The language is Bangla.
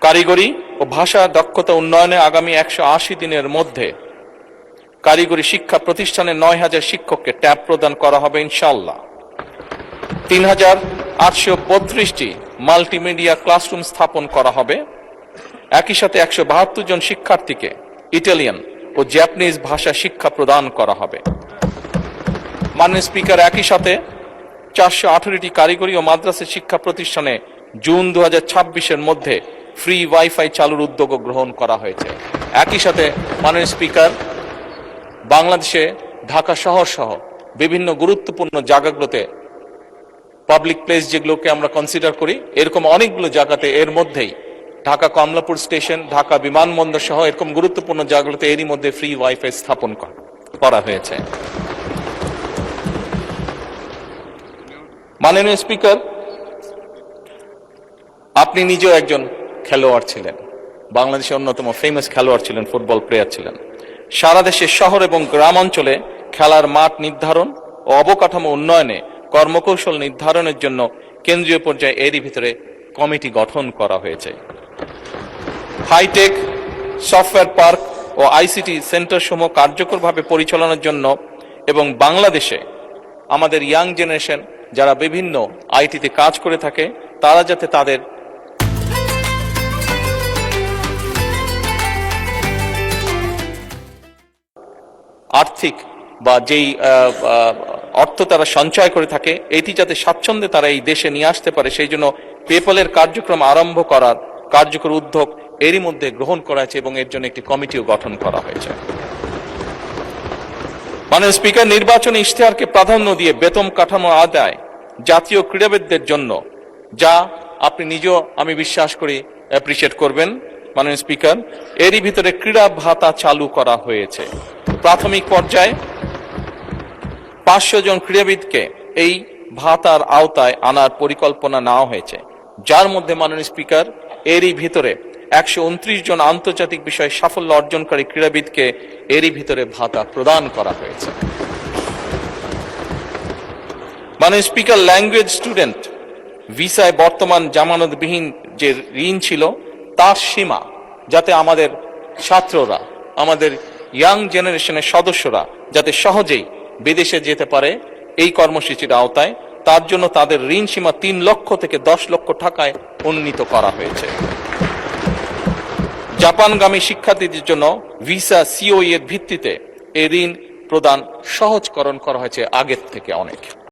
কারিগরি ও ভাষা দক্ষতা উন্নয়নে আগামী 180 দিনের মধ্যে কারিগরি শিক্ষা প্রতিষ্ঠানে 9000 শিক্ষককে ট্যাব প্রদান করা হবে ইনশাআল্লাহ। 3832টি মাল্টিমিডিয়া ক্লাসরুম স্থাপন করা হবে। একই সাথে 172 জন শিক্ষার্থীকে ইটালিয়ান ও জাপানিজ ভাষা শিক্ষা প্রদান করা হবে। মাননীয় স্পিকার, একই সাথে 418টি কারিগরি ও মাদ্রাসা শিক্ষা প্রতিষ্ঠানে জুন 2026-এর মধ্যে ফ্রি ওয়াইফাই চালুর উদ্যোগ গ্রহণ করা হয়েছে। একই সাথে মাননীয় স্পিকার, বাংলাদেশে ঢাকা শহর সহ বিভিন্ন গুরুত্বপূর্ণ জায়গাগুলোতে পাবলিক প্লেস যেগুলোকে আমরা কনসিডার করি, এরকম অনেকগুলো জায়গাতে এর মধ্যেই ঢাকা কমলাপুর স্টেশন, ঢাকা বিমানবন্দর সহ এরকম গুরুত্বপূর্ণ জায়গাগুলোতে এরই মধ্যে ফ্রি ওয়াইফাই স্থাপন করা হয়েছে। মাননীয় স্পিকার, আপনি নিজেও একজন খেলোয়াড় ছিলেন, বাংলাদেশের অন্যতম ফেমাস খেলোয়াড় ছিলেন, ফুটবল প্লেয়ার ছিলেন। সারা দেশের শহর এবং গ্রাম অঞ্চলে খেলার মাঠ নির্ধারণ ও অবকাঠামো উন্নয়নে কর্মকৌশল নির্ধারণের জন্য কেন্দ্রীয় পর্যায়ে এরই ভিতরে কমিটি গঠন করা হয়েছে। হাইটেক সফটওয়্যার পার্ক ও আইসিটি সেন্টার সমূহ কার্যকরভাবে পরিচালনার জন্য এবং বাংলাদেশে আমাদের ইয়াং জেনারেশন যারা বিভিন্ন আইটিতে কাজ করে থাকে তারা যাতে তাদের আর্থিক বা যেই অর্থ তারা সঞ্চয় করে থাকে এটি যাতে স্বাচ্ছন্দ্যে তারা এই দেশে নিয়ে আসতে পারে, সেই জন্য পেপলের কার্যক্রম আরম্ভ করার কার্যকর উদ্যোগ এরই মধ্যে গ্রহণ করা হয়েছে এবং এর জন্য একটি কমিটিও গঠন করা হয়েছে। মাননীয় স্পিকার, নির্বাচনী ইশতেহারকে প্রাধান্য দিয়ে বেতন কাঠামো আদায় জাতীয় ক্রীড়াবিদদের জন্য, যা আপনি নিজেও আমি বিশ্বাস করি অ্যাপ্রিশিয়েট করবেন মাননীয় স্পিকার, এরই ভিতরে ক্রীড়া ভাতা চালু করা হয়েছে। প্রাথমিক পর্যায়ে 500 জন ক্রীড়াবিদকে এই ভাতার আওতায় আনার পরিকল্পনা নেওয়া হয়েছে, যার মধ্যে মাননীয় স্পিকার এরই ভিতরে 129 জন আন্তর্জাতিক বিষয়ে সাফল্য অর্জনকারী ক্রীড়াবিদকে এরই ভিতরে ভাতা প্রদান করা হয়েছে। মাননীয় স্পিকার, ল্যাঙ্গুয়েজ স্টুডেন্ট ভিসায় বর্তমান জামানতবিহীন যে ঋণ ছিল তার সীমা যাতে আমাদের ছাত্ররা, আমাদের ইয়াং জেনারেশনের সদস্যরা যাতে সহজেই বিদেশে যেতে পারে এই কর্মসূচির আওতায়, তার জন্য তাদের ঋণ সীমা 3 লক্ষ থেকে 10 লক্ষ টাকায় উন্নীত করা হয়েছে। জাপানগামী শিক্ষার্থীদের জন্য ভিসা সিওই এর ভিত্তিতে এই ঋণ প্রদান সহজকরণ করা হয়েছে আগের থেকে অনেক।